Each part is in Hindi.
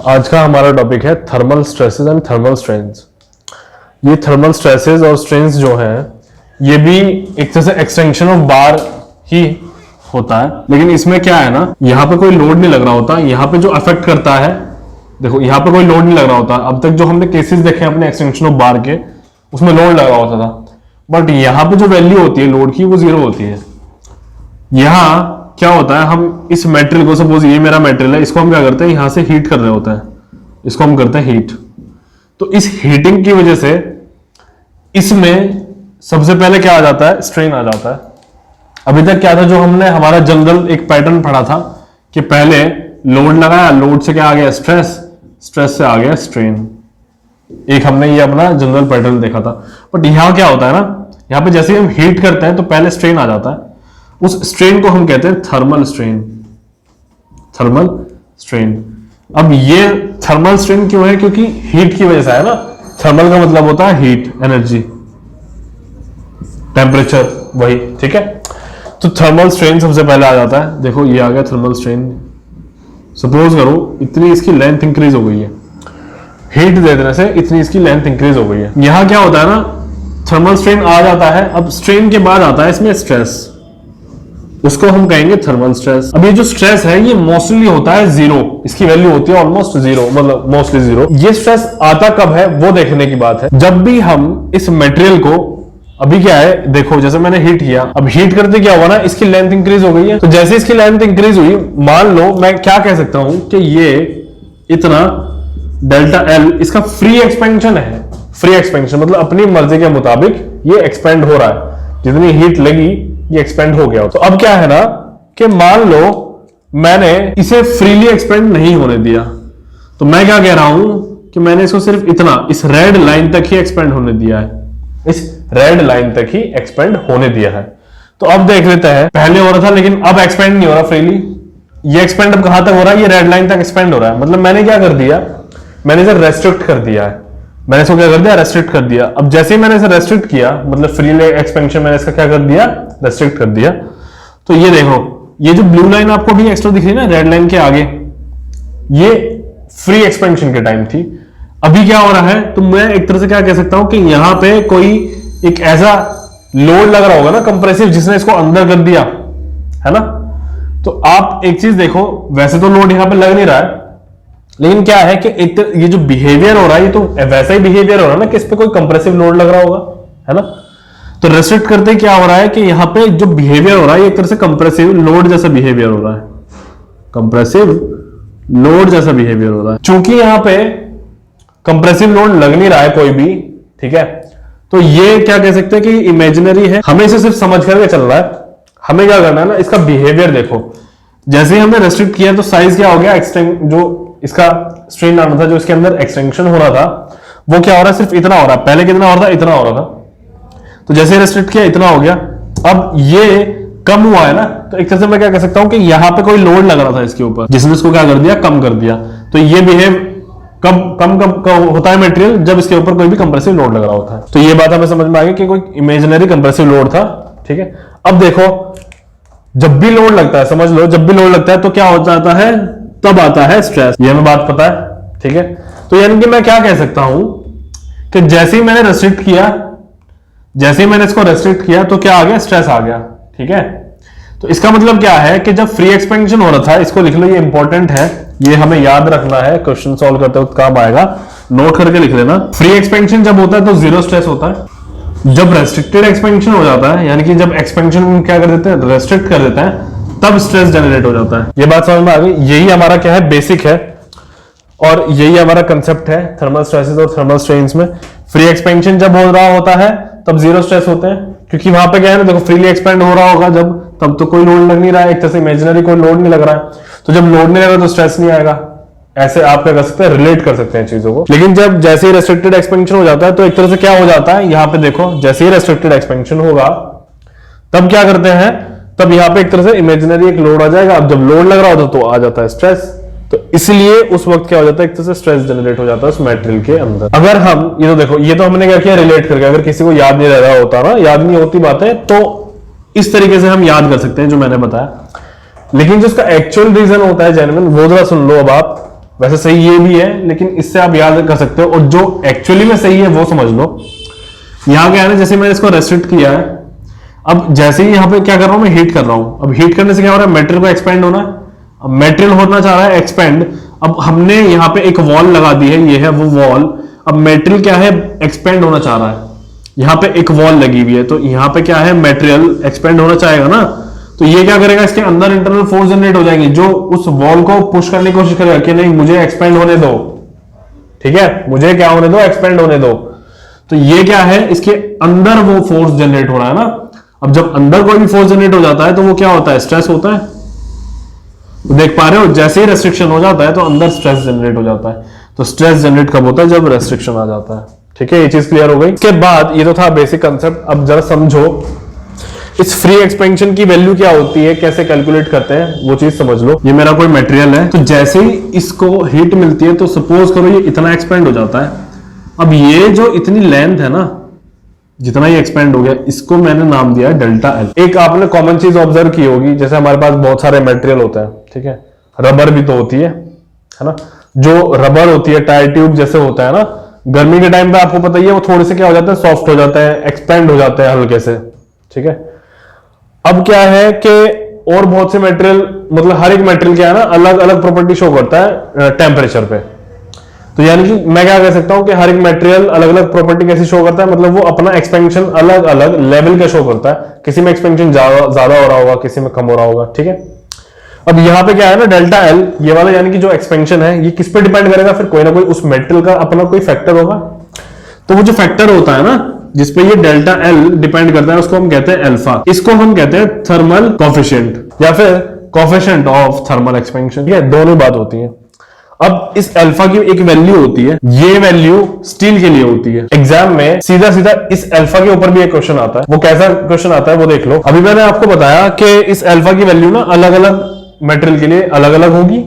आज का हमारा टॉपिक है thermal stresses and thermal strains. ये थर्मल स्ट्रेसेस और स्ट्रेन्स जो हैं ये भी एक तरह से एक्सटेंशन ऑफ बार ही होता है, लेकिन इसमें क्या है ना, यहाँ पे कोई लोड नहीं लग रहा होता। यहाँ पे जो अफेक्ट करता है, देखो यहाँ पे कोई लोड नहीं लग रहा होता। अब तक जो हमने केसेस देखे अपने एक्सटेंशन ऑफ बार के, उसमें लोड लगा होता था, बट यहाँ पे जो वैल्यू होती है लोड की वो 0 होती है। यहाँ क्या होता है, हम इस मेटेरियल को, सपोज ये मेरा मेटेरियल है, इसको हम क्या करते हैं, यहां से हीट कर रहे होते हैं, इसको हम करते हैं हीट। तो इस हीटिंग की वजह से इसमें सबसे पहले क्या आ जाता है, स्ट्रेन आ जाता है। अभी तक क्या था, जो हमने हमारा जनरल एक पैटर्न पढ़ा था कि पहले लोड लगाया, लोड से क्या आ गया स्ट्रेस, स्ट्रेस से आ गया स्ट्रेन। एक हमने ये अपना जनरल पैटर्न देखा था। बट यहां क्या होता है ना, यहां पे जैसे हम हीट करते हैं तो पहले स्ट्रेन आ जाता है। उस स्ट्रेन को हम कहते हैं थर्मल स्ट्रेन। Thermal strain. अब ये थर्मल स्ट्रेन क्यों है, क्योंकि हीट की वजह से है ना। थर्मल का मतलब होता है हीट, एनर्जी, टेम्परेचर, वही, ठीक है। तो थर्मल स्ट्रेन सबसे पहले आ जाता है। देखो ये आ गया थर्मल स्ट्रेन। सपोज करो इतनी इसकी लेंथ इंक्रीज हो गई है, हीट दे देने से इतनी इसकी लेंथ इंक्रीज हो गई है। यहां क्या होता है ना, थर्मल स्ट्रेन आ जाता है। अब स्ट्रेन के बाद आता है इसमें स्ट्रेस, उसको हम कहेंगे थर्मल स्ट्रेस। अब ये जो स्ट्रेस है ये मोस्टली होता है 0, इसकी वैल्यू होती है ऑलमोस्ट 0, मतलब मोस्टली 0। ये स्ट्रेस आता कब है वो देखने की बात है। जब भी हम इस मटेरियल को, अभी क्या है देखो, जैसे मैंने हीट किया, अब हीट करते क्या हुआ ना, इसकी लेंथ इंक्रीज हो गई है। तो जैसे इसकी लेंथ इंक्रीज हुई, मान लो मैं क्या कह सकता हूं कि ये इतना डेल्टा एल इसका फ्री एक्सपेंशन है। फ्री एक्सपेंशन मतलब अपनी मर्जी के मुताबिक ये एक्सपेंड हो रहा है, जितनी हीट लगी ये एक्सपेंड हो गया। तो अब क्या है ना कि मान लो मैंने इसे फ्रीली एक्सपेंड नहीं होने दिया, तो मैं क्या कह रहा हूं कि मैंने इसको सिर्फ इतना, इस रेड लाइन तक ही एक्सपेंड होने दिया है, इस रेड लाइन तक ही एक्सपेंड होने दिया है। तो अब देख लेते हैं, पहले हो रहा था लेकिन अब एक्सपेंड नहीं हो रहा फ्रीली। ये एक्सपेंड अब कहां तक हो रहा है, ये रेड लाइन तक एक्सपेंड हो रहा है। मतलब मैंने क्या कर दिया, मैंने इसे रेस्ट्रिक्ट कर दिया है। मैंने इसको क्या कर दिया, रेस्ट्रिक्ट कर दिया। अब जैसे ही मैंने इसे रेस्ट्रिक्ट किया, मतलब फ्रीली एक्सपेंशन मैंने इसका क्या कर दिया, रेस्ट्रिक्ट कर दिया। तो ये देखो, ये जो ब्लू लाइन आपको भी एक्स्ट्रा दिख रही है ना रेड लाइन के आगे, ये फ्री एक्सपेंशन के टाइम थी। अभी क्या हो रहा है, तो मैं एक तरह से क्या कह सकता हूं कि यहां पे कोई एक ऐसा लोड लग रहा होगा ना कंप्रेसिव, जिसने इसको अंदर कर दिया है ना। तो आप एक चीज देखो, वैसे तो लोड यहां पे लग नहीं रहा है, लेकिन क्या है कि एक ये जो बिहेवियर हो रहा है, ये तो वैसा ही बिहेवियर हो रहा है ना कि इस पे कोई कंप्रेसिव लोड लग रहा होगा, है ना। तो रेस्ट्रिक्ट करते क्या हो रहा है कि यहां पे जो बिहेवियर हो रहा है, एक तरह से कंप्रेसिव लोड जैसा बिहेवियर हो रहा है, कंप्रेसिव लोड जैसा बिहेवियर हो रहा है। चूंकि यहां पे कंप्रेसिव लोड लग नहीं रहा है कोई भी, ठीक है, तो ये क्या कह सकते हैं कि इमेजिनरी है। हमें इसे सिर्फ समझ करके चल रहा है। हमें क्या करना है ना, इसका बिहेवियर देखो। जैसे ही हमने रेस्ट्रिक्ट किया तो साइज क्या हो गया, एक्सटेंड, जो इसका स्ट्रेन आना था, जो इसके अंदर एक्सटेंशन हो रहा था, वो क्या हो रहा है, सिर्फ इतना हो रहा है। पहले कितना हो रहा था, इतना हो रहा था। तो जैसे रेस्ट्रिक्ट किया इतना हो गया। अब ये कम हुआ है ना, तो एक तरह से मैं क्या कह सकता हूं कि यहां पे कोई लोड लग रहा था इसके ऊपर, जिसने इसको क्या कर दिया, कम कर दिया। तो ये बिहेव कम होता है मटेरियल जब इसके ऊपर कोई भी कंप्रेसिव लोड लग रहा होता है। तो ये बात हमें समझ में आ गई कि कोई इमेजिनरी कंप्रेसिव लोड था, ठीक है। अब देखो, जब भी लोड लगता है, समझ लो जब भी लोड लगता है तो क्या हो जाता है, तब आता है स्ट्रेस। ये हमें बात पता है, ठीक है। तो यानी कि मैं क्या कह सकता हूं कि जैसे ही मैंने रेस्ट्रिक्ट किया, जैसे ही मैंने इसको रेस्ट्रिक्ट किया तो क्या आ गया, स्ट्रेस आ गया, ठीक है। तो इसका मतलब क्या है कि जब फ्री एक्सपेंशन हो रहा था, इसको लिख लो, ये इंपॉर्टेंट है, ये हमें याद रखना है, क्वेश्चन सॉल्व करते वक्त काम आएगा, नोट करके लिख लेना। फ्री एक्सपेंशन जब होता है तो 0 स्ट्रेस होता है। जब रेस्ट्रिक्टेड एक्सपेंशन हो जाता है, यानी कि जब एक्सपेंशन क्या कर देते हैं, रेस्ट्रिक्ट कर देते हैं, तब स्ट्रेस जनरेट हो जाता है। ये बात समझ में आ गई। यही हमारा क्या है, बेसिक है, और यही हमारा कंसेप्ट है थर्मल स्ट्रेसेस और थर्मल स्ट्रेन्स में। फ्री एक्सपेंशन जब हो रहा होता है तब 0 स्ट्रेस होते हैं, क्योंकि वहां पे क्या है ना, देखो फ्रीली एक्सपेंड हो रहा होगा जब, तब तो कोई लोड लग नहीं रहा है, एक तरह से इमेजिनरी कोई लोड नहीं लग रहा है। तो जब लोड नहीं लगा तो स्ट्रेस नहीं आएगा। ऐसे आप क्या कर सकते हैं, रिलेट कर सकते हैं चीजों को। लेकिन जब जैसे ही रेस्ट्रिक्टेड एक्सपेंशन हो जाता है तो एक तरह से क्या हो जाता है, यहाँ पे देखो, जैसे ही रेस्ट्रिक्टेड एक्सपेंशन होगा तब क्या करते हैं, तब यहाँ पे एक तरह से इमेजिनरी एक लोड आ जाएगा। अब जब लोड लग रहा होता तो आ जाता है स्ट्रेस। तो इसलिए उस वक्त क्या हो जाता है, एक तरह से स्ट्रेस जनरेट हो जाता है उस मटेरियल के अंदर। अगर हम ये तो देखो, ये तो हमने क्या किया, रिलेट करके, अगर किसी को याद नहीं रह रहा होता ना, याद नहीं होती बातें, तो इस तरीके से हम याद कर सकते हैं जो मैंने बताया। लेकिन जो इसका एक्चुअल रीजन होता है जेन्युइन, वो जरा सुन लो अब आप। वैसे सही ये भी है, लेकिन इससे आप याद कर सकते हो, और जो एक्चुअली में सही है वो समझ लो। यहां क्या है ना, जैसे मैंने इसको रेस्ट्रिक्ट किया है, अब जैसे ही यहां पे क्या कर रहा हूं मैं, हीट कर रहा हूं। अब हीट करने से क्या हो रहा है, मेटेरियल को एक्सपेंड होना है। अब मेटेरियल होना चाह रहा है एक्सपेंड। अब हमने यहाँ पे एक वॉल लगा दी है, ये है वो वॉल। अब मेटेरियल क्या है, एक्सपेंड होना चाह रहा है। यहाँ पे एक वॉल लगी हुई है, तो यहाँ पे क्या है, मेटेरियल एक्सपेंड होना चाहेगा ना, तो ये क्या करेगा, इसके अंदर इंटरनल फोर्स जनरेट हो जाएंगे जो उस वॉल को पुश करने की कोशिश करेगा कि नहीं मुझे एक्सपेंड होने दो, ठीक है, मुझे क्या होने दो, एक्सपेंड होने दो। तो ये क्या है, इसके अंदर वो फोर्स जनरेट हो रहा है ना। अब जब अंदर कोई भी फोर्स जनरेट हो जाता है तो वो क्या होता है, स्ट्रेस होता है। तो देख पा रहे हो, जैसे ही रेस्ट्रिक्शन हो जाता है तो अंदर स्ट्रेस जनरेट हो जाता है। तो स्ट्रेस जनरेट कब होता है, जब रेस्ट्रिक्शन आ जाता है। ठीक है, ये चीज क्लियर हो गई। इसके बाद ये तो था बेसिक कंसेप्ट। अब जरा समझो इस फ्री एक्सपेंशन की वैल्यू क्या होती है, कैसे कैलकुलेट करते हैं, वो चीज समझ लो। ये मेरा कोई मटेरियल है, तो जैसे ही इसको हीट मिलती है तो सपोज करो ये इतना एक्सपेंड हो जाता है। अब ये जो इतनी लेंथ है ना, जितना ये एक्सपेंड हो गया, इसको मैंने नाम दिया है डेल्टा एल। एक आपने कॉमन चीज ऑब्जर्व की होगी, जैसे हमारे पास बहुत सारे मटेरियल होते हैं, ठीक है, रबर भी तो होती है ना। जो रबर होती है, टायर ट्यूब जैसे होता है ना, गर्मी के टाइम पे आपको पता ही है वो थोड़े से क्या हो जाता है, सॉफ्ट हो जाता है, एक्सपेंड हो जाता है हल्के से, ठीक है। अब क्या है कि और बहुत से मटेरियल, मतलब हर एक मटेरियल क्या है ना, अलग अलग प्रॉपर्टी शो करता है टेम्परेचर पे। तो यानी कि मैं क्या कह सकता हूं कि हर एक मटेरियल अलग अलग प्रॉपर्टी कैसी शो करता है, मतलब वो अपना एक्सपेंशन अलग अलग लेवल का शो करता है। किसी में एक्सपेंशन ज्यादा हो रहा होगा, किसी में कम हो रहा होगा, ठीक है। अब यहाँ पे क्या है ना, डेल्टा एल ये वाला, यानी कि जो एक्सपेंशन है ये किस पे डिपेंड करेगा, फिर कोई ना कोई उस मेटेरियल का अपना कोई फैक्टर होगा। तो वो जो फैक्टर होता है ना जिसपे ये डेल्टा एल डिपेंड करता है, उसको हम कहते हैं अल्फा। इसको हम कहते हैं थर्मल कोफिशिएंट या फिर कोफिशिएंट ऑफ थर्मल एक्सपेंशन। ये दोनों बात होती है। अब इस अल्फा की एक वैल्यू होती है, ये वैल्यू स्टील के लिए होती है। एग्जाम में सीधा सीधा इस अल्फा के ऊपर भी एक क्वेश्चन आता है। वो कैसा क्वेश्चन आता है वो देख लो। अभी मैंने आपको बताया कि इस अल्फा की वैल्यू ना अलग अलग मटेरियल के लिए अलग अलग होगी,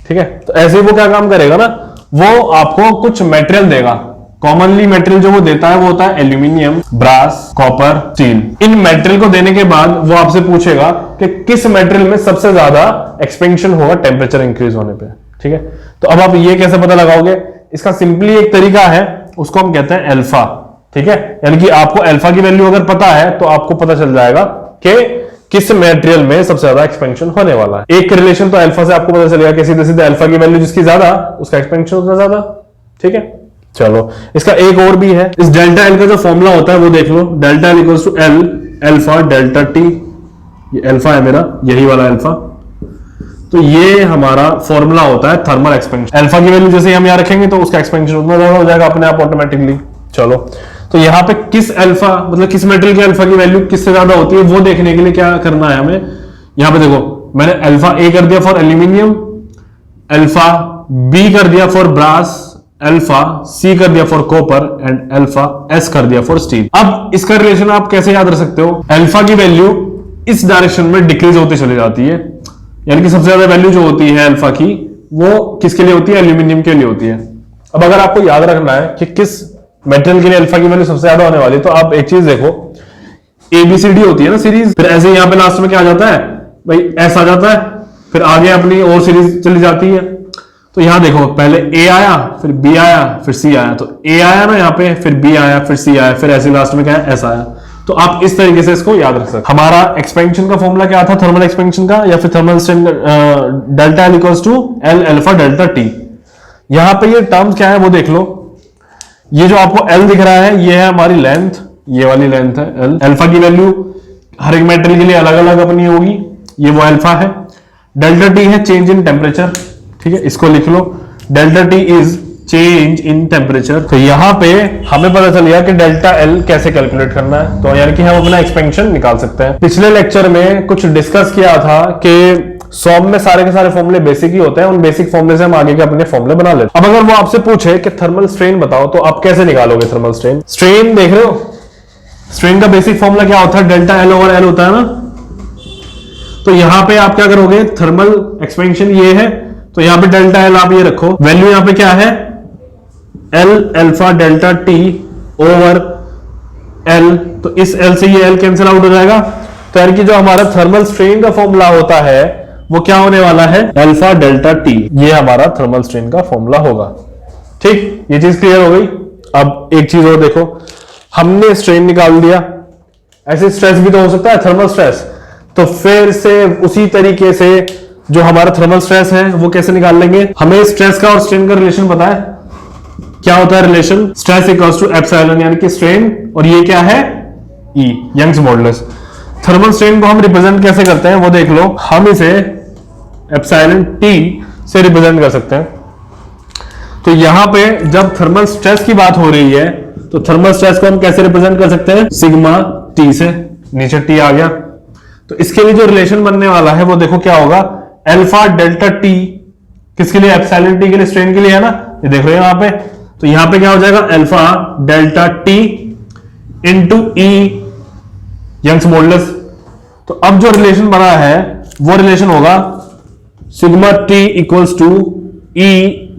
ठीक है। तो ऐसे ही वो क्या काम करेगा ना, वो आपको कुछ मटेरियल देगा। कॉमनली मटेरियल जो वो देता है वो होता है एल्यूमिनियम, ब्रास, कॉपर, स्टील। इन मटेरियल को देने के बाद वो आपसे पूछेगा कि किस मटेरियल में सबसे ज्यादा एक्सपेंशन होगा टेम्परेचर इंक्रीज होने पे, ठीक है। तो अब आप ये कैसे पता लगाओगे, इसका सिंपली एक तरीका है, उसको हम कहते हैं अल्फा, ठीक है। यानी कि आपको अल्फा की वैल्यू अगर पता है तो आपको पता चल जाएगा कि किस मटेरियल में सबसे ज्यादा एक्सपेंशन होने वाला है। एक रिलेशन तो अल्फा से आपको पता चलेगा कि सीधे सीधे अल्फा की वैल्यू जिसकी ज्यादा उसका एक्सपेंशन उतना ज्यादा, ठीक है। चलो इसका एक और भी है। इस डेल्टा एल का जो फॉर्मूला होता है वो देख लो, delta L equals to L alpha delta T. ये अल्फा है मेरा, यही वाला अल्फा। तो ये हमारा फॉर्मूला होता है थर्मल एक्सपेंशन। अल्फा की वैल्यू जैसे हम यहां रखेंगे तो उसका एक्सपेंशन उतना ज्यादा हो जाएगा अपने आप ऑटोमेटिकली। चलो तो यहाँ पे किस अल्फा, मतलब किस मेटेरियल की अल्फा की वैल्यू किससे ज्यादा होती है वो देखने के लिए क्या करना है हमें। यहाँ पे देखो मैंने अल्फा ए कर दिया फॉर एल्यूमिनियम, अल्फा बी कर दिया फॉर ब्रास, अल्फा सी कर दिया for copper and alpha S कर दिया फॉर स्टील। अब इसका रिलेशन आप कैसे याद रख सकते हो, अल्फा की वैल्यू इस डायरेक्शन में डिक्रीज होती चली जाती है, यानी कि सबसे ज्यादा वैल्यू जो होती है अल्फा की वो किसके लिए होती है, एल्यूमिनियम के लिए होती है। अब अगर आपको याद रखना है कि किस मेटेरियल के लिए अल्फा की वैल्यू सबसे ज्यादा होने वाली है, तो आप एक चीज देखो, एबीसीडी होती है ना सीरीज, फिर ऐसे यहां पे लास्ट में क्या आ जाता है भाई, एस आ जाता है, फिर आगे अपनी और सीरीज चली जाती है। तो यहां देखो पहले ए आया, फिर बी आया, फिर सी आया। तो ए आया ना यहाँ पे, फिर बी आया, फिर सी आया, फिर ऐसे लास्ट में क्या है, एस आया। तो आप इस तरीके से इसको याद रख सकते। हमारा एक्सपेंशन का फॉर्मूला क्या था थर्मल एक्सपेंशन का, या फिर thermal strain, delta L equals to L alpha delta T. यहां पे ये टर्म्स क्या है वो देख लो। ये जो आपको एल दिख रहा है ये है हमारी लेंथ, ये वाली लेंथ है एल। अल्फा की वैल्यू हर एक मेटेरियल के लिए अलग अलग अपनी होगी, ये वो अल्फा है। डेल्टा टी है चेंज इन टेम्परेचर, ठीक है, इसको लिख लो, delta T is change in temperature. तो यहां पे हमें पता चल गया कि डेल्टा एल कैसे कैलकुलेट करना है, तो यानी कि हम अपना एक्सपेंशन निकाल सकते हैं। पिछले लेक्चर में कुछ डिस्कस किया था कि सॉम में सारे के सारे फॉर्मूले बेसिक ही होते हैं, उन बेसिक फॉर्मूले से हम आगे के अपने फॉर्मूले बना लेते हैं। अब अगर वो आपसे पूछे कि थर्मल स्ट्रेन बताओ, तो आप कैसे निकालोगे थर्मल स्ट्रेन। स्ट्रेन देख रहे हो, स्ट्रेन का बेसिक फॉर्मूला क्या होता है, डेल्टा एल ओवर एल होता है ना। तो यहां पे आप क्या करोगे, थर्मल एक्सपेंशन ये है, तो यहां पे डेल्टा एल आप ये रखो, वैल्यू यहां पे क्या है, L alpha delta T over L. तो इस एल से ये एल कैंसिल आउट हो जाएगा। तो यानी कि जो हमारा थर्मल स्ट्रेन का फॉर्मूला होता है वो क्या होने वाला है, अल्फा डेल्टा टी। ये हमारा थर्मल स्ट्रेन का फॉर्मूला होगा। ठीक, ये चीज क्लियर हो गई। अब एक चीज और देखो, हमने स्ट्रेन निकाल दिया, ऐसे स्ट्रेस भी तो हो सकता है, थर्मल स्ट्रेस। तो फिर से उसी तरीके से जो हमारा थर्मल स्ट्रेस है वो कैसे निकाल लेंगे। हमें स्ट्रेस का और स्ट्रेन का रिलेशन पता है, क्या होता है relation, stress equals to epsilon, यानी कि स्ट्रेन, और ये क्या है, E, Young's modulus. Thermal strain को हम रिप्रेजेंट कैसे करते हैं वो देख लो, हम इसे एप्सिलॉन टी से रिप्रेजेंट कर सकते हैं। तो यहां पे जब थर्मल स्ट्रेस की बात हो रही है तो थर्मल स्ट्रेस को हम कैसे रिप्रेजेंट कर सकते हैं, सिग्मा टी से, नीचे टी आ गया। तो इसके लिए जो रिलेशन बनने वाला है वो देखो क्या होगा, अल्फा डेल्टा टी, किसके लिए, एप्सिलॉन टी के लिए, स्ट्रेन के लिए है ना, ये देख रहे हो यहां पे। तो यहां पे क्या हो जाएगा, alpha delta T into E Young's modulus. तो अब जो रिलेशन बना है वो रिलेशन होगा sigma T equals to E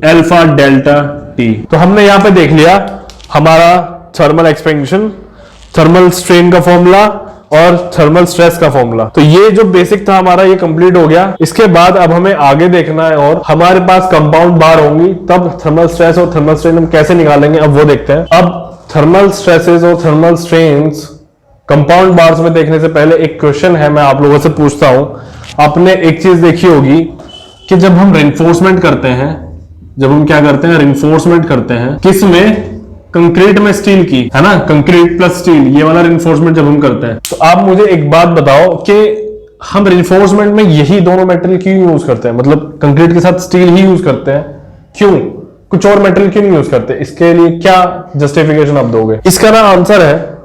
alpha delta T. तो हमने यहां पे देख लिया हमारा थर्मल एक्सपेंशन, थर्मल स्ट्रेन का फॉर्मूला और थर्मल स्ट्रेस का फॉर्मूला। तो ये जो बेसिक था हमारा ये कंप्लीट हो गया। इसके बाद अब हमें आगे देखना है, और हमारे पास कंपाउंड बार होंगी तब थर्मल स्ट्रेस और थर्मल स्ट्रेन हम कैसे निकालेंगे, अब वो देखते हैं। अब थर्मल स्ट्रेसेस और थर्मल स्ट्रेन्स कंपाउंड बार्स में देखने से पहले एक क्वेश्चन है, मैं आप लोगों से पूछता हूं। आपने एक चीज देखी होगी कि जब हम रिइंफोर्समेंट करते हैं, जब हम क्या करते हैं, रिइंफोर्समेंट करते हैं, किस में, कंक्रीट में स्टील की, है ना, कंक्रीट प्लस स्टील, ये वाला रिइंफोर्समेंट जब हम करते हैं। तो आप मुझे एक बात बताओ कि हम रिइंफोर्समेंट में यही दोनों मेटेरियल क्यों यूज करते हैं, मतलब कंक्रीट के साथ स्टील ही यूज करते हैं, क्यों, कुछ और मेटेरियल क्यों नहीं यूज करते, इसके लिए क्या जस्टिफिकेशन आप दोगे। इसका ना आंसर है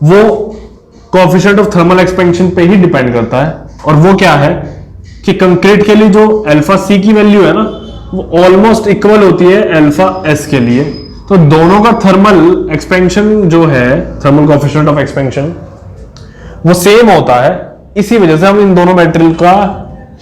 वो कोएफिशिएंट ऑफ थर्मल एक्सपेंशन पे ही डिपेंड करता है, और वो क्या है कि कंक्रीट के लिए जो अल्फा सी की वैल्यू है ना वो ऑलमोस्ट इक्वल होती है अल्फा एस के लिए। तो दोनों का थर्मल एक्सपेंशन जो है, थर्मल कोएफिशिएंट ऑफ एक्सपेंशन वो सेम होता है। इसी वजह से हम इन दोनों मेटेरियल का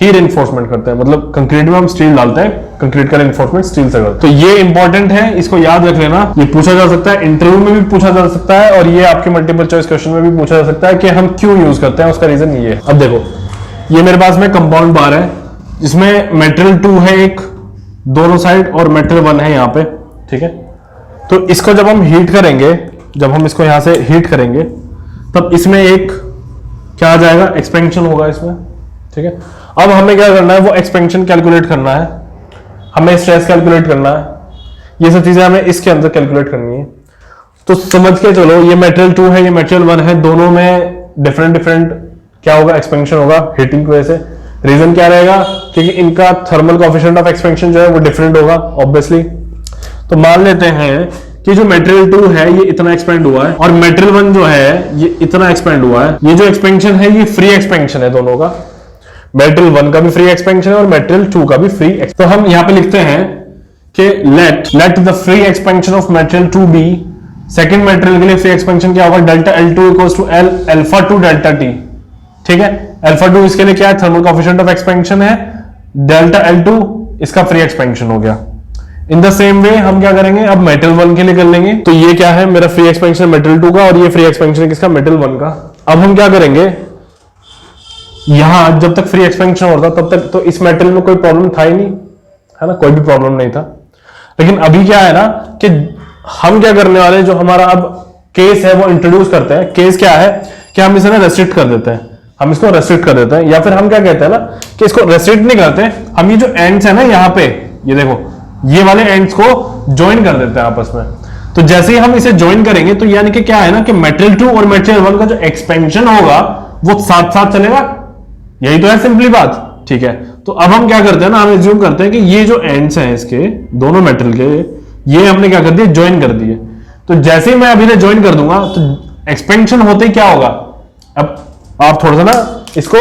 ही रिइंफोर्समेंट करते हैं, मतलब कंक्रीट में हम स्टील डालते हैं, कंक्रीट का रिइंफोर्समेंट स्टील से करते हैं। तो ये इंपॉर्टेंट है, इसको याद रख लेना। ये पूछा जा सकता है, इंटरव्यू में भी पूछा जा सकता है, और ये आपके मल्टीपल चॉइस क्वेश्चन में भी पूछा जा सकता है कि हम क्यों यूज करते हैं, उसका रीजन ये है। अब देखो, ये मेरे पास में कंपाउंड बार है जिसमें मेटेरियल 2 है एक दोनों साइड, और मेटेरियल 1 है यहाँ पे, ठीक है। तो इसको जब हम हीट करेंगे, जब हम इसको यहां से हीट करेंगे, तब इसमें एक क्या आ जाएगा, एक्सपेंशन होगा इसमें, ठीक है। अब हमें क्या करना है, वो एक्सपेंशन कैलकुलेट करना है, हमें स्ट्रेस कैलकुलेट करना है, ये सब चीजें हमें इसके अंदर कैलकुलेट करनी है। तो समझ के चलो, ये मेटेरियल 2 है, ये मेटेरियल 1 है, दोनों में डिफरेंट क्या होगा, एक्सपेंशन होगा हीटिंग की वजह से। रीजन क्या रहेगा, क्योंकि इनका थर्मल कोएफिशिएंट ऑफ एक्सपेंशन जो है वो डिफरेंट होगा ऑब्वियसली। तो मान लेते हैं कि जो मेटेरियल 2 है ये इतना एक्सपेंड हुआ है, और मेटेरियल 1 जो है ये इतना एक्सपेंड हुआ है। ये जो एक्सपेंशन है ये फ्री एक्सपेंशन है दोनों का, मेटेरियल 1 का भी फ्री एक्सपेंशन है और मेटेरियल 2 का भी फ्री। तो हम यहां पे लिखते हैं कि let the free expansion of material 2 B, second material के लिए फ्री एक्सपेंशन क्या होगा, delta L2 equals to L alpha 2 delta T, ठीक है। अल्फा 2 इसके लिए क्या है, थर्मल कोएफिशिएंट ऑफ एक्सपेंशन है, डेल्टा L2 इसका फ्री एक्सपेंशन हो गया। इन द सेम वे हम क्या करेंगे, अब मेटेरियल 1 के लिए कर लेंगे। तो ये क्या है, मेरा फ्री एक्सपेंशन मेटेरियल 2 का, और ये फ्री एक्सपेंशन है किसका, मेटेरियल 1 का। अब हम क्या करेंगे, यहां जब तक फ्री एक्सपेंशन होता तब तक तो इस मेटेरियल में कोई प्रॉब्लम था ही नहीं, है ना, कोई भी प्रॉब्लम नहीं था। लेकिन अभी क्या है ना कि हम क्या करने वाले हैं, जो हमारा अब केस है वो इंट्रोड्यूस करते हैं। केस क्या है कि हम इसे ना रेस्ट्रिक्ट कर देते हैं, हम इसको रेस्ट्रिक्ट कर देते हैं, या फिर हम क्या कहते हैं ना कि इसको रेस्ट्रिक्ट नहीं करते, हम ये जो एंड्स है ना यहाँ पे, ये देखो ये वाले एंड्स को ज्वाइन कर देते हैं आपस में। तो जैसे ही हम इसे ज्वाइन करेंगे तो यानी कि क्या है ना कि मेटेरियल 2 और मेटेरियल 1 का जो एक्सपेंशन होगा वो साथ साथ चलेगा, यही तो है सिंपली बात, ठीक है। तो अब हम क्या करते हैं ना, हम एज्यूम करते हैं कि ये जो एंड्स हैं इसके दोनों मेटेरियल के, ये हमने क्या कर दिया, ज्वाइन कर दिए। तो जैसे ही मैं अभी ज्वाइन कर दूंगा तो एक्सपेंशन होते ही क्या होगा, अब आप थोड़ा सा ना इसको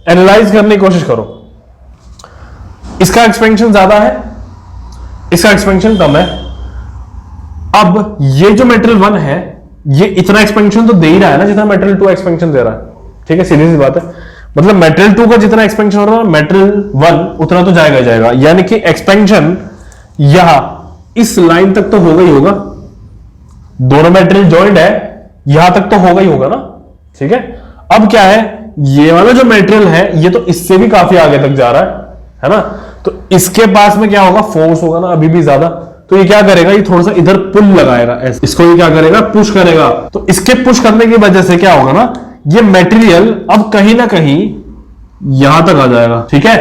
एनालाइज करने की कोशिश करो। इसका एक्सपेंशन ज्यादा है, इसका एक्सपेंशन कम है। अब ये जो मेटेरियल 1 है ये इतना एक्सपेंशन तो दे ही रहा है ना जितना मेटेरियल 2 एक्सपेंशन दे रहा है, ठीक है, सीधी सी बात है। मतलब मेटेरियल 2 का जितना एक्सपेंशन हो रहा है मेटेरियल 1 उतना तो जाएगा जाएगा, यानी कि एक्सपेंशन यहां इस लाइन तक तो होगा ही होगा, दोनों मेटेरियल जॉइंट है, यहां तक तो होगा ही होगा ना, ठीक है। अब क्या है, ये वाला जो मटेरियल है ये तो इससे भी काफी आगे तक जा रहा है ना, तो इसके पास में क्या होगा, फोर्स होगा ना अभी भी ज्यादा, तो ये क्या करेगा, ये थोड़ा सा इधर पुल लगाएगा ऐसे, इसको ये क्या करेगा, पुश करेगा। तो इसके पुश करने की वजह से क्या होगा ना, ये मटेरियल अब कहीं ना कहीं यहां तक आ जाएगा, ठीक है।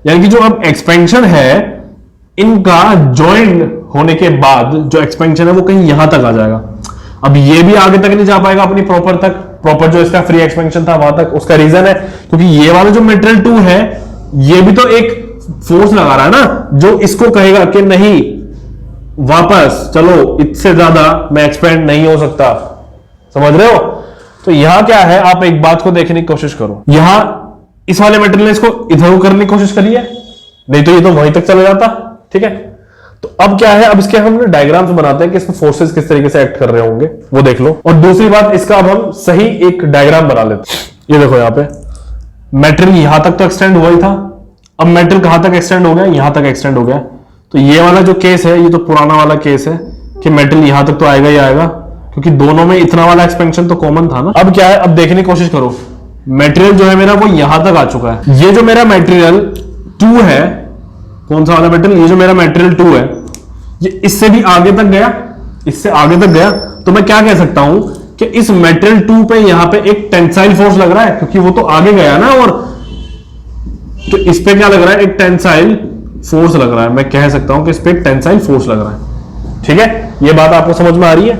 यानी कि जो अब एक्सपेंशन है इनका ज्वाइन होने के बाद जो एक्सपेंशन है वो कहीं यहां तक आ जाएगा। अब ये भी आगे तक नहीं जा पाएगा अपनी प्रॉपर तक, प्रॉपर जो इसका फ्री एक्सपेंशन था वहां तक। उसका रीजन है क्योंकि ये वाला जो मटेरियल 2 है ये भी तो एक फोर्स लगा रहा है ना, जो इसको कहेगा कि नहीं वापस चलो, इससे ज्यादा मैं एक्सपेंड नहीं हो सकता। समझ रहे हो? तो यहां क्या है, आप एक बात को देखने की कोशिश करो, यहां इस वाले मटेरियल ने इसको इधर करने की कोशिश करी है, नहीं तो ये तो वहीं तक चला जाता, ठीक है। तो अब क्या है, अब इसके हम डायग्राम्स बनाते हैं कि इसमें फोर्सेस किस तरीके से एक्ट कर रहे होंगे, वो देख लो। और दूसरी बात, इसका अब हम सही एक डायग्राम बना लेते हैं। ये देखो, यहां पे मटेरियल यहां तक तो एक्सटेंड हुआ ही था, अब मटेरियल कहां तक एक्सटेंड हो गया, यहां तक एक्सटेंड हो गया। तो ये वाला जो केस है ये तो पुराना वाला केस है कि मटेरियल यहां तक तो आएगा ही आएगा, क्योंकि दोनों में इतना वाला एक्सपेंशन तो कॉमन था ना। अब क्या है, अब देखने की कोशिश करो, मटेरियल जो है मेरा वो यहां तक आ चुका है। ये जो मेरा मटेरियल 2 है, कौन सा वाला मटेरियल, ये जो मेरा मटेरियल 2 है, ये इससे भी आगे तक गया, इससे आगे तक गया। तो मैं क्या कह सकता हूं कि इस मटेरियल 2 पे यहां पे एक टेंसाइल फोर्स लग रहा है, क्योंकि वो तो आगे गया ना, और तो इस पे क्या लग रहा है, एक टेंसाइल फोर्स लग रहा है। मैं कह सकता हूं कि इस पे एक टेंसाइल फोर्स लग रहा है, ठीक है। ये बात आपको समझ में आ रही है?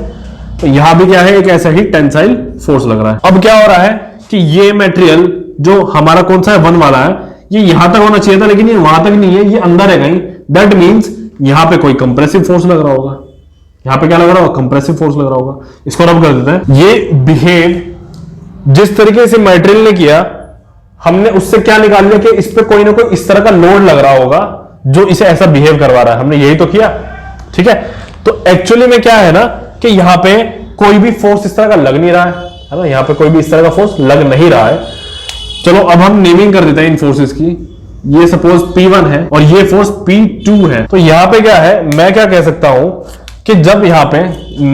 तो यहां भी क्या है, एक ऐसा ही टेंसाइल फोर्स लग रहा है। अब क्या हो रहा है कि ये मटेरियल जो हमारा कौन सा है, 1 वाला है, ये यहां तक होना चाहिए था, लेकिन ये वहां तक नहीं है, ये अंदर है कहीं। दैट मीन्स यहां पे कोई कंप्रेसिव फोर्स लग रहा होगा, यहां पे क्या लग रहा होगा, कंप्रेसिव फोर्स लग रहा होगा। इसको रब कर देते हैं। ये बिहेव जिस तरीके से मटेरियल ने किया, हमने उससे क्या निकाल लिया कि इस पे कोई ना कोई इस तरह का लोड लग रहा होगा जो इसे ऐसा बिहेव करवा रहा है। हमने यही तो किया, ठीक है। तो एक्चुअली में क्या है ना कि यहां पे कोई भी फोर्स इस तरह का लग नहीं रहा है ना, यहां पे कोई भी इस तरह का फोर्स लग नहीं रहा है। चलो अब हम नेमिंग कर देते हैं इन फोर्सेस की। ये सपोज P1 है और ये फोर्स P2 है। तो यहां पे क्या है, मैं क्या कह सकता हूं कि जब यहां पे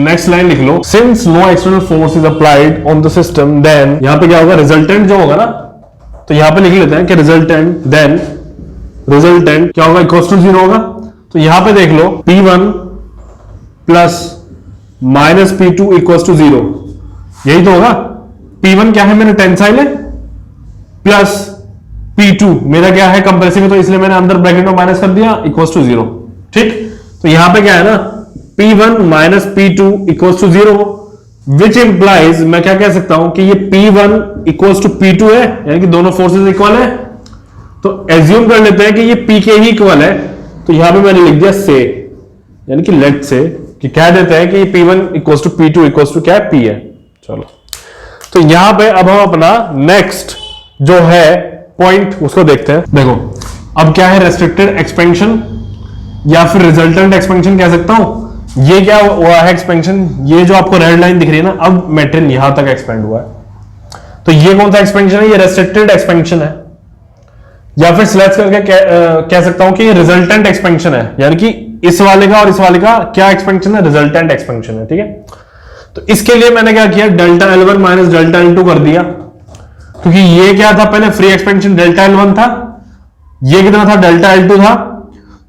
नेक्स्ट लाइन लिख लो, since no external force is applied on the system, then यहां पे क्या होगा, रिजल्टेंट जो होगा ना, तो यहां पे लिख लेते हैं कि रिजल्टेंट, देन रिजल्टेंट क्या होगा, इक्वल टू 0 होगा। तो यहां पे देख लो, P1 plus minus P2 equal to 0, यही तो होगा। P1 क्या है, मेरा टेंसाइल है, प्लस P2 मेरा क्या है, कंप्रेसिव है, तो इसलिए मैंने अंदर ब्रैकेट में माइनस कर दिया, इक्वल टू 0, ठीक। तो यहां पे क्या है ना, P1 माइनस P2 equal to 0, which implies, मैं क्या कह सकता हूं कि ये P1 इक्वल टू P2 है, यानी कि दोनों फोर्सेस इक्वल है। तो एज्यूम कर लेते हैं कि ये P के ही इक्वल है। तो यहां पे मैंने लिख दिया से, यानी कि लेट से कि कह देते हैं कि ये P1 equal to P2 equal to क्या है, P है। चलो, तो यहां पे अब हम अपना नेक्स्ट जो है पॉइंट उसको देखते हैं। देखो अब क्या है, रेस्ट्रिक्टेड एक्सपेंशन या फिर रिजल्टेंट एक्सपेंशन कह सकता हूं। ये क्या हुआ है एक्सपेंशन, ये जो आपको रेड लाइन दिख रही है ना, अब मटेरियल यहां तक एक्सपेंड हुआ है। तो ये कौन सा एक्सपेंशन है, ये रेस्ट्रिक्टेड एक्सपेंशन है, या फिर सिलेक्ट करके कह सकता हूं कि ये रिजल्टेंट एक्सपेंशन है, यानी कि इस वाले का और इस वाले का क्या एक्सपेंशन है, रिजल्टेंट एक्सपेंशन है, ठीक है। तो इसके लिए मैंने क्या किया, delta L1 minus delta L2 कर दिया, क्योंकि ये क्या था, पहले फ्री एक्सपेंशन डेल्टा L1 था, ये कितना था, डेल्टा L2 था।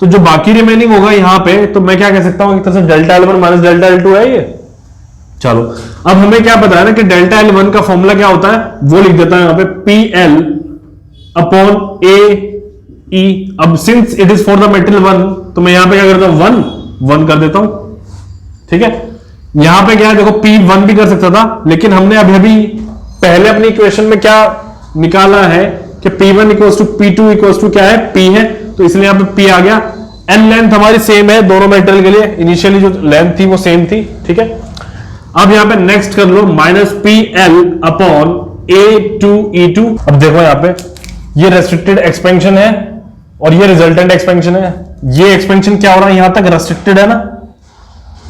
तो जो बाकी रिमेनिंग होगा यहां पे, तो मैं क्या कह सकता हूं, एक तरह से delta L1 minus delta L2 है ये। चलो अब हमें क्या पता है ना कि डेल्टा L1 का फॉर्मूला क्या होता है, वो लिख देता है यहां पे, PL अपॉन AE। अब since it is for the material 1, तो मैं यहां पे क्या करता हूं, 1 कर देता हूं, ठीक है। यहां पे क्या है, देखो P1 भी कर सकता था, लेकिन हमने अभी पहले अपनी इक्वेशन में क्या निकाला है कि P1 equals to P2 equals to क्या है, P है, तो इसलिए यहां पे P आ गया। N लेंथ हमारी सेम है दोनों मेटेरियल के लिए, इनिशियली जो लेंथ थी वो सेम थी, ठीक है। अब यहां पे नेक्स्ट कर लो, माइनस PL अपॉन A2E2। अब देखो यहां पे ये रेस्ट्रिक्टेड एक्सपेंशन है और ये रिजल्टेंट एक्सपेंशन है। ये एक्सपेंशन क्या हो रहा है, यहां तक रेस्ट्रिक्टेड है ना।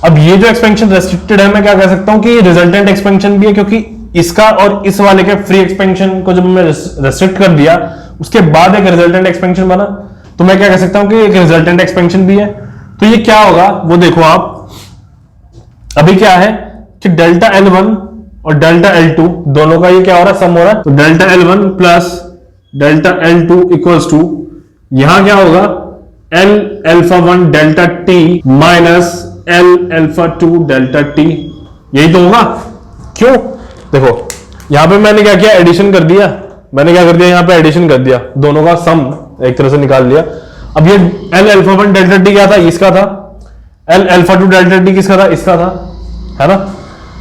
अब ये जो एक्सपेंशन रेस्ट्रिक्टेड है, मैं क्या कह सकता हूं कि ये रिजल्टेंट एक्सपेंशन भी है, क्योंकि इसका और इस वाले के फ्री एक्सपेंशन को जब मैं रेस्ट्रिक्ट कर दिया, उसके बाद एक रिजल्टेंट एक्सपेंशन बना, तो मैं क्या कह सकता हूं कि एक रिजल्टेंट एक्सपेंशन भी है। तो ये क्या होगा वो देखो आप, अभी क्या है कि डेल्टा L1 और डेल्टा L2 दोनों का ये क्या हो रहा है, सम हो रहा है। तो delta L1 plus delta L2 equals to यहां क्या होगा, L alpha 1 delta T minus L alpha 2 delta T, यही तो होगा। क्यों, देखो यहां पे मैंने क्या किया, एडिशन कर दिया, मैंने क्या कर दिया यहां पे एडिशन कर दिया, दोनों का सम एक तरह से निकाल लिया। अब ये L अल्फा 1 डेल्टा T क्या था, इसका था। L अल्फा 2 डेल्टा T किसका था, इसका था, है ना।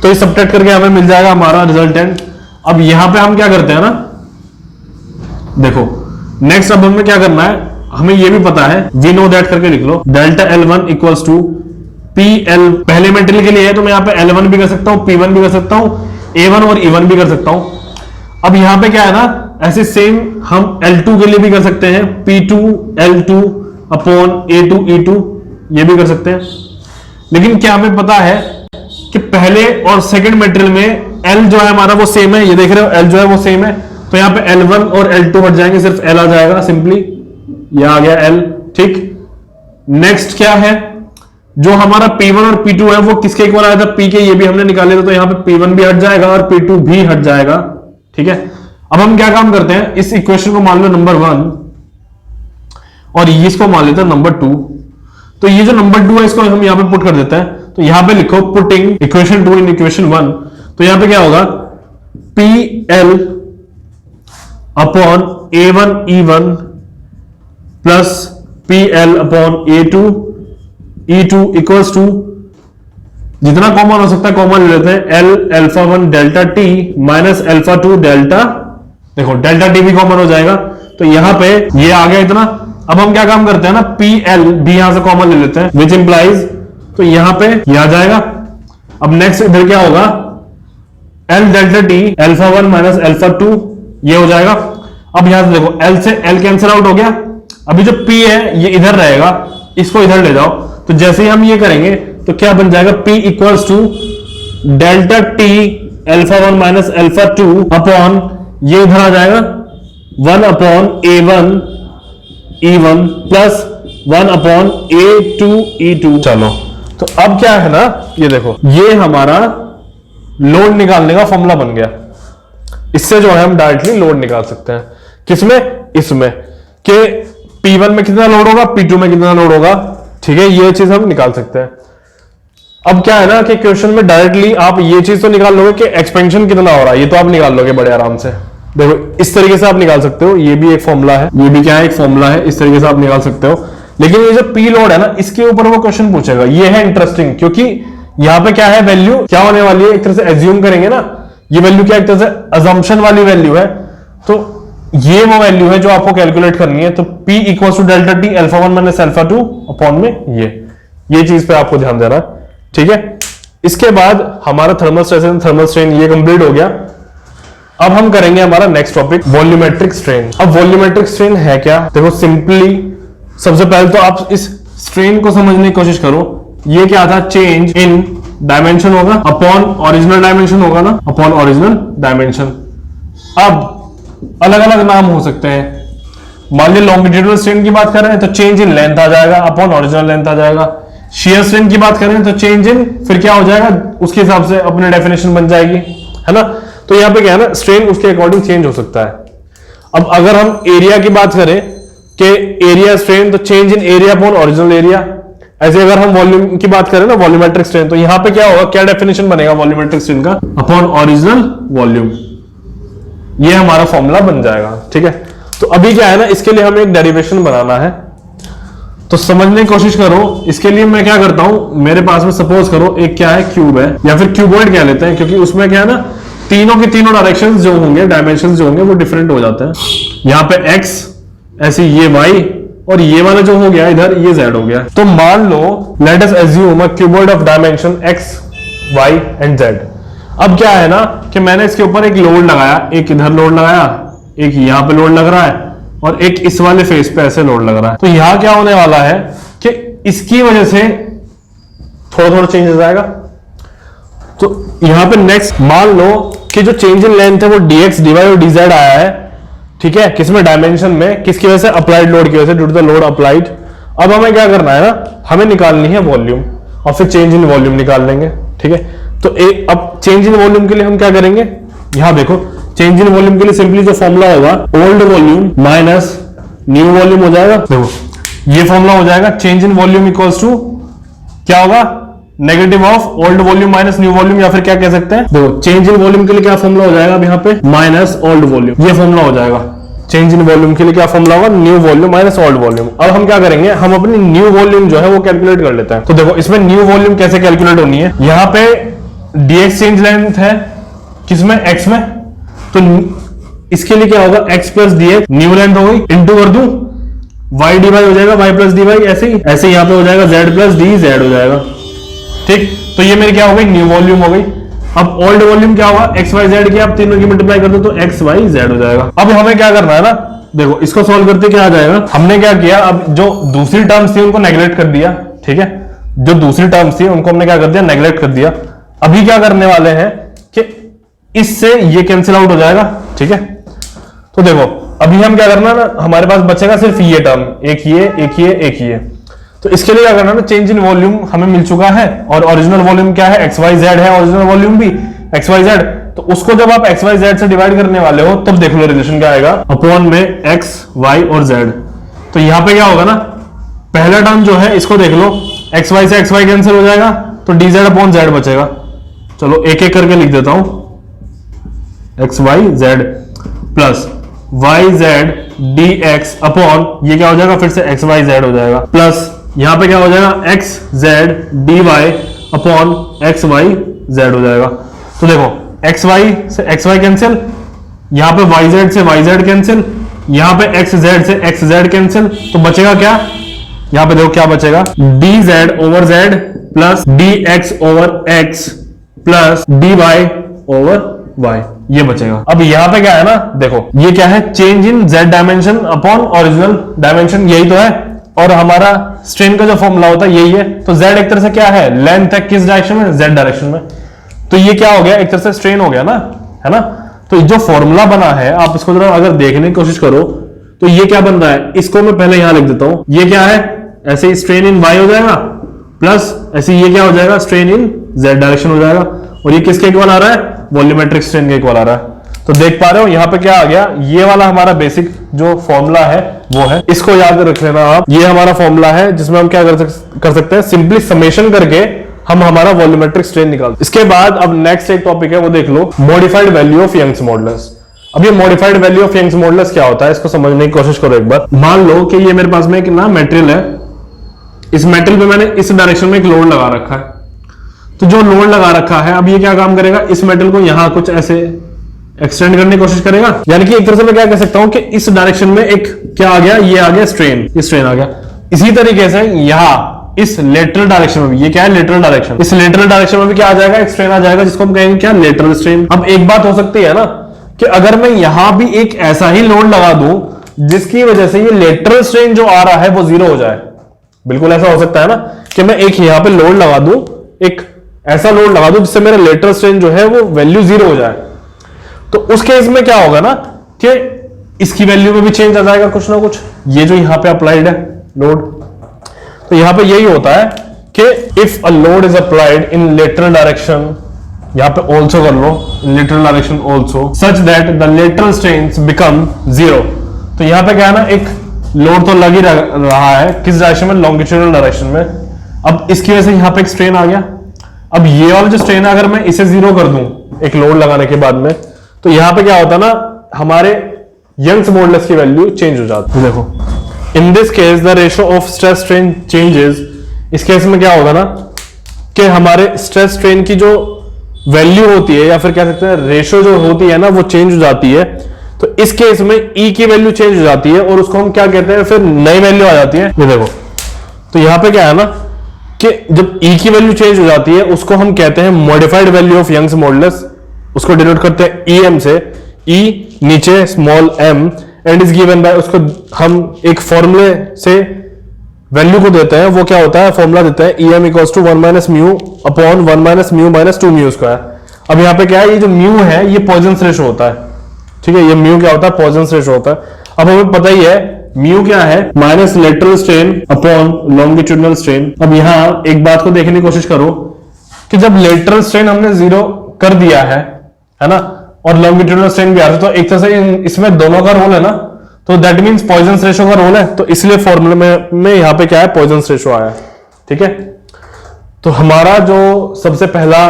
तो ये सबट्रैक्ट करके हमें मिल जाएगा हमारा रिजल्टेंट। अब यहां पे हम क्या करते हैं ना, देखो नेक्स्ट अब हमें क्या करना है, हमें ये भी पता है, वी नो दैट करके लिख लो, delta L1 equals to PL, पहले मेटेरियल के लिए है तो मैं यहां पे L1 भी कर सकता हूं, P1 भी कर सकता हूं, A1 और E1 भी कर सकता हूं। अब यहां पे क्या है ना, ऐसे सेम हम L2 के लिए भी कर सकते हैं, P2 L2 upon A2 E2, ये भी कर सकते हैं। लेकिन क्या हमें पता है कि पहले और सेकंड मटेरियल में L जो है हमारा वो सेम है, ये देख रहे हो L जो है वो सेम है, तो यहां पे L1 और L2 हट जाएंगे, सिर्फ L आ जाएगा, सिंपली ये आ गया L, ठीक। नेक्स्ट क्या है, जो हमारा P1 और P2 है वो किसके इक्वल आया था, P के, ये भी हमने निकाले थे, तो यहां पे P1 भी हट जाएगा और P2 भी हट जाएगा, ठीक है। अब हम क्या काम करते हैं, इस इक्वेशन को मान लो नंबर 1 और इसको मान लेते हैं नंबर 2। तो ये जो नंबर 2 है इसको हम यहां पे पुट कर देते हैं, तो यहां पे लिखो पुटिंग इक्वेशन 2 इन इक्वेशन 1, तो यहां पे क्या होगा, PL upon A1 E1 plus PL upon A2 E2 equals to, जितना कॉमन हो सकता है कॉमन ले लेते हैं, L alpha 1 delta T minus alpha 2 delta, देखो डेल्टा T भी कॉमन हो जाएगा, तो यहां पे ये आ गया इतना। अब हम क्या काम करते हैं ना, PL भी यहां से कॉमन ले लेते हैं, विच इंप्लाइज, तो यहां पे ये आ जाएगा। अब नेक्स्ट इधर क्या होगा, L delta T alpha 1 minus alpha 2, ये हो जाएगा। अब यहां से देखो L से L कैंसिल आउट हो गया, अभी जो P है ये इधर रहेगा, इसको इधर ले जाओ, तो जैसे ही हम ये करेंगे तो क्या बन जाएगा, P equals to delta T alpha 1 minus alpha 2 upon, ये इधर आ जाएगा 1 upon A1 E1 plus 1 upon A2 E2। चलो तो अब क्या है ना, ये देखो ये हमारा लोड निकालने का फॉर्मूला बन गया, इससे जो है हम डायरेक्टली लोड निकाल सकते हैं। किसमें, इसमें, कि P1 में कितना लोड होगा, P2 में कितना लोड होगा, ठीक है, ये चीज हम निकाल सकते हैं। अब क्या है ना कि क्वेश्चन में डायरेक्टली आप ये चीज तो निकाल लोगे कि एक्सपेंशन कितना हो रहा है, ये तो आप निकाल लोगे बड़े आराम से। देखो इस तरीके से आप निकाल सकते हो, ये भी एक फॉर्मूला है, ये भी क्या है, एक फॉर्मूला है, इस तरीके से आप निकाल सकते हो। लेकिन ये जो P लोड है ना, इसके ऊपर वो क्वेश्चन पूछेगा, ये है इंटरेस्टिंग, क्योंकि यहां पे क्या है, वैल्यू क्या होने वाली है, एक तरह से एज्यूम करेंगे ना, ये वैल्यू क्या एक तरह से अजम्पशन वाली वैल्यू है, तो ये वो वैल्यू है जो आपको कैलकुलेट करनी है। तो P equal to delta T alpha 1 minus alpha 2 upon में ये चीज पे आपको ध्यान देना है, ठीक है। इसके बाद हमारा thermal stress and thermal strain ये कंप्लीट हो गया। अब हम करेंगे हमारा नेक्स्ट टॉपिक, वॉल्यूमेट्रिक स्ट्रेन। अब वॉल्यूमेट्रिक स्ट्रेन है क्या, देखो सिंपली सबसे पहले तो आप इस स्ट्रेन को समझने की कोशिश करो। ये क्या था, चेंज इन डायमेंशन होगा अपॉन ओरिजिनल डायमेंशन होगा ना, अपॉन ओरिजिनल डायमेंशन। अब अलग अलग नाम हो सकते हैं, मान लीजिए लॉन्गिट्यूडनल स्ट्रेन की बात कर रहे हैं तो चेंज इन लेंथ आ जाएगा, अपॉन ओरिजिनल लेंथ आ जाएगा। शियर स्ट्रेन की बात करें तो चेंज इन, फिर क्या हो जाएगा, उसके हिसाब से अपनी डेफिनेशन बन जाएगी, है ना। तो यहां पे क्या है ना, स्ट्रेन उसके अकॉर्डिंग चेंज हो सकता है। अब अगर हम एरिया की बात करें कि एरिया स्ट्रेन, तो change in area upon original area. ऐसे अगर हम वॉल्यूम की बात करें ना, वॉल्यूमेट्रिक स्ट्रेन, तो यहां पे क्या होगा, क्या डेफिनेशन बनेगा वॉल्यूमेट्रिक स्ट्रेन का, अपॉन ओरिजिनल वॉल्यूम। ये हमारा फॉर्मूला बन जाएगा, ठीक है। तो अभी क्या है ना, इसके लिए हमें एक डेरिवेशन बनाना है, तो समझने की कोशिश करो। इसके लिए मैं क्या करता हूं, मेरे पास में सपोज करो एक क्या है, क्यूब है, या फिर क्यूबॉइड कह लेते हैं, क्योंकि उसमें क्या है ना, तीनों के तीनों डायरेक्शंस जो होंगे, डायमेंशंस जो होंगे वो डिफरेंट हो जाते हैं। यहाँ पे x, ऐसे ये y, और ये वाला जो हो गया इधर ये z हो गया। तो मान लो let us assume a cuboid of dimension x, y and z। अब क्या है ना कि मैंने इसके ऊपर एक लोड लगाया, एक इधर लोड लगाया, एक यहाँ पे लोड लग रहा है, और एक इस वाले फेस पे ऐसे लोड लग रहा है। तो यहां क्या होने वाला है कि इसकी वजह से थोड़ा थोड़ा चेंज आएगा। तो यहां पे नेक्स्ट मान लो कि जो चेंज इन लेंथ है वो dx, dy और dz आया है, ठीक है, किसमें, डायमेंशन में, किसकी वजह से, अप्लाइड लोड की वजह से, due to the load applied. अब हमें क्या करना है ना, हमें निकालनी है वॉल्यूम, और फिर चेंज इन वॉल्यूम निकाल लेंगे, ठीक है। तो अब चेंज इन वॉल्यूम के लिए हम क्या करेंगे, यहां देखो चेंज इन वॉल्यूम के लिए सिंपली जो फॉर्मूला होगा old volume minus new volume हो जाएगा। देखो ये फॉर्मूला हो जाएगा change in volume equals to क्या होगा, negative of old volume minus new volume, या फिर क्या कह सकते हैं, देखो चेंज इन वॉल्यूम के लिए क्या फॉर्मूला हो जाएगा अब यहाँ पे माइनस ओल्ड वॉल्यूम, ये फॉर्मूला हो जाएगा। चेंज इन वॉल्यूम के लिए क्या फॉर्मूला होगा, new volume minus old volume. अब हम क्या करेंगे, हम अपनी न्यू वॉल्यूम जो है वो कैलकुलेट कर लेते हैं। तो देखो इसमें न्यू वॉल्यूम कैसे कैलकुलेट होनी है, यहाँ पे dx चेंज लेंथ है किसमें, x में, तो इसके लिए क्या होगा x plus dx new length हो गई, इंटू कर दूं y dy हो जाएगा, y प्लस dy, ऐसे यहाँ पे हो जाएगा z प्लस dz हो जाएगा। ठीक, तो ये मेरी क्या हो गई, न्यू वॉल्यूम हो गई। अब ओल्ड वॉल्यूम क्या होगा, एक्स वाई जेड की आप तीनों की मल्टीप्लाई कर दो तो एक्स वाई जेड हो जाएगा। अब हमें क्या करना है ना, देखो इसको सॉल्व करते क्या आ जाएगा, हमने क्या किया, अब जो दूसरी टर्म्स थी उनको नेग्लेक्ट कर दिया, ठीक है, जो दूसरी टर्म्स थी उनको हमने क्या कर दिया, नेग्लेक्ट कर दिया। अभी क्या करने वाले हैं कि इससे ये कैंसिल आउट हो जाएगा, ठीक है। तो देखो अभी हम क्या करना ना, हमारे पास बचेगा सिर्फ ये टर्म, एक ये एक ये एक ये। तो इसके लिए क्या करना ना, चेंज इन वॉल्यूम हमें मिल चुका है और ओरिजिनल वॉल्यूम क्या है, एक्स वाई जेड है, ओरिजिनल वॉल्यूम भी एक्स वाई जेड। तो उसको जब आप एक्स वाई जेड से डिवाइड करने वाले हो तब देख लो रिलेशन क्या आएगा, अपॉन में एक्स वाई और जेड। तो यहां पे क्या होगा ना, पहला टर्म जो है इसको देख लो, एक्स वाई से एक्स वाई कैंसिल हो जाएगा तो डी जेड अपॉन जेड बचेगा। चलो एक एक करके लिख देता हूं, X Y Z plus Y Z D X upon ये क्या हो जाएगा, फिर से एक्स वाई जेड हो जाएगा, प्लस यहां पे क्या हो जाएगा, X Z D Y upon X Y Z हो जाएगा। तो देखो एक्स वाई से एक्स वाई कैंसिल, यहां पे वाई जेड से वाई जेड कैंसिल, यहां पे एक्स जेड से एक्स जेड कैंसिल, तो बचेगा क्या, यहां पे देखो क्या बचेगा, D Z over Z plus D X over X plus D Y over Y, ये बचेगा। अब यहां पे क्या है ना, देखो ये क्या है, चेंज इन Z dimension upon original dimension, यही तो है। और हमारा स्ट्रेन का जो फॉर्मूला होता है यही है। तो z एक तरह से क्या है, लेंथ है, किस डायरेक्शन में, z डायरेक्शन में। तो ये क्या हो गया, एक तरह से स्ट्रेन हो गया ना, है ना। तो जो फॉर्मूला बना है आप इसको जरा अगर देखने की कोशिश करो तो ये क्या बन रहा है, इसको मैं पहले यहां लिख देता हूं, ये क्या है, ऐसे ही स्ट्रेन इन y हो जाएगा प्लस ऐसे ये क्या हो जाएगा, स्ट्रेन इन z डायरेक्शन हो जाएगा। और ये किसके इक्वल आ रहा है, वॉल्यूमेट्रिक स्ट्रेन के इक्वल आ रहा है। तो देख पा रहे हो यहां पे क्या आ गया, ये वाला हमारा बेसिक जो फॉर्मूला है वो है, इसको याद रख लेना आप। ये हमारा फॉर्मूला है जिसमें हम क्या कर सकते हैं, सिंपली समेशन करके हम हमारा वॉल्यूमेट्रिक स्ट्रेन निकालते हैं। इसके बाद अब नेक्स्ट एक टॉपिक है वो देख लो, modified value of Young's modulus. अब ये modified value of Young's modulus क्या होता है, इसको समझने की कोशिश करो एक बार। मान लो कि ये मेरे पास में एक ना मेटेरियल है, इस मेटेरियल पे मैंने इस डायरेक्शन में एक लोड लगा रखा है। तो जो लोड लगा रखा है अब ये क्या काम करेगा, इस मेटल को यहां कुछ ऐसे एक्सटेंड करने की कोशिश करेगा। यानी कि एक तरह से मैं क्या कह सकता हूं कि इस डायरेक्शन में एक क्या आ गया, ये आ गया स्ट्रेन, ये स्ट्रेन आ गया। इसी तरीके से यहां इस लेटरल डायरेक्शन में भी, ये क्या है लेटरल डायरेक्शन, इस लेटरल डायरेक्शन में भी क्या आ जाएगा, एक स्ट्रेन आ जाएगा जिसको हम कहेंगे क्या, लेटरल स्ट्रेन। अब एक बात हो सकती है ना कि अगर मैं यहां भी एक ऐसा ही लोड लगा दूं जिसकी वजह से ये लेटरल स्ट्रेन जो आ रहा है वो जीरो हो जाए। बिल्कुल ऐसा हो सकता है ना कि मैं एक यहां पे लोड लगा दूं, एक ऐसा लोड लगा दूं जिससे मेरा लेटरल स्ट्रेन जो है वो वैल्यू जीरो हो जाए। तो उस केस में क्या होगा ना कि इसकी वैल्यू में भी चेंज आ जाएगा कुछ ना कुछ, ये जो यहां पे अप्लाइड है लोड। तो यहां पे यही होता है कि if a load is applied in lateral direction, यहां पे ऑल्सो कर लो, lateral direction also such that the lateral strains become zero. तो यहां पे क्या है ना, एक लोड तो लग ही रहा है, किस डायरेक्शन में, लॉन्गिट्यूडनल डायरेक्शन में। अब इसकी वजह से यहां पे एक स्ट्रेन आ गया। अब ये वाला जो स्ट्रेन है अगर मैं इसे जीरो कर दूं एक लोड लगाने के बाद में, तो यहां पे क्या होता है ना, हमारे यंग्स मॉडुलस की वैल्यू चेंज हो जाती है। देखो in this case the ratio of stress strain changes. इस केस में क्या होगा ना कि हमारे स्ट्रेस स्ट्रेन की जो वैल्यू होती है या फिर कह सकते हैं रेशियो जो होती है ना वो चेंज हो जाती है। तो इस केस में ई की वैल्यू चेंज हो जाती है और उसको हम क्या कहते हैं, फिर नई वैल्यू आ जाती है। ये देखो तो यहां पे क्या है ना कि जब ई की वैल्यू चेंज हो जाती है उसको हम कहते हैं modified value of Young's modulus. उसको डिनोट करते हैं ई एम से, ई नीचे small M and is given by, उसको हम एक फॉर्मूले से वैल्यू को देते हैं। वो क्या होता है, फॉर्मूला देते हैं E M equals to 1 minus mu upon 1 minus mu minus 2 mu square. अब यहाँ पे क्या है, ये जो म्यू है ये पॉइजन्स रेशो होता है, ठीक है, ये म्यू क्या होता है, पॉइजन्स रेशो होता है। अब हमें पता ही है म्यू क्या है, minus lateral strain upon longitudinal strain. अब यहां एक बात को देखने की कोशिश करो, कि जब लेटरल स्ट्रेन हमने 0 कर दिया है ना, और लॉन्गिट्यूडनल स्ट्रेन भी आ रहा है, तो एक तरह से इसमें दोनों का रोल है ना, तो दैट मींस पॉइजन रेशो का रोल है, तो इसलिए फॉर्मूले में यहां पे क्या है, पॉइजन रेशो आया है। ठीक है, तो हमारा जो सबसे पहला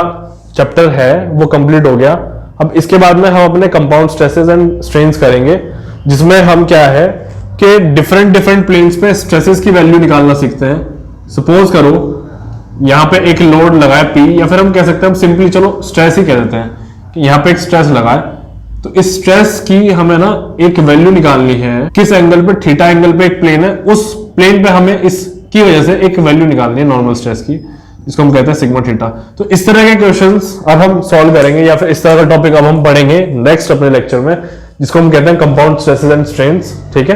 चैप्टर है वो कंप्लीट हो गया। अब इसके बाद में हम अपने कंपाउंड स्ट्रेसेस एंड स्ट्रेन्स करेंगे, जिसमें हम क्या है कि डिफरेंट प्लेन्स पे स्ट्रेसेस की वैल्यू निकालना सीखते हैं। सपोज करो यहां पे एक लोड लगा है P, या फिर हम कह सकते हैं, हम सिंपली चलो स्ट्रेस ही कह देते हैं कि यहां पे एक स्ट्रेस लगा है, तो इस स्ट्रेस की हमें ना एक वैल्यू निकालनी है, किस एंगल पे, थीटा एंगल पे एक प्लेन है, उस प्लेन पे हमें इसकी वजह से एक वैल्यू निकालनी है नॉर्मल स्ट्रेस की, जिसको हम कहते हैं सिग्मा थीटा। तो इस तरह के क्वेश्चंस अब हम सॉल्व करेंगे, या फिर इस तरह का टॉपिक अब हम पढ़ेंगे नेक्स्ट अपने लेक्चर में, जिसको हम कहते हैं कंपाउंड स्ट्रेसेस एंड स्ट्रेन्स। ठीक है,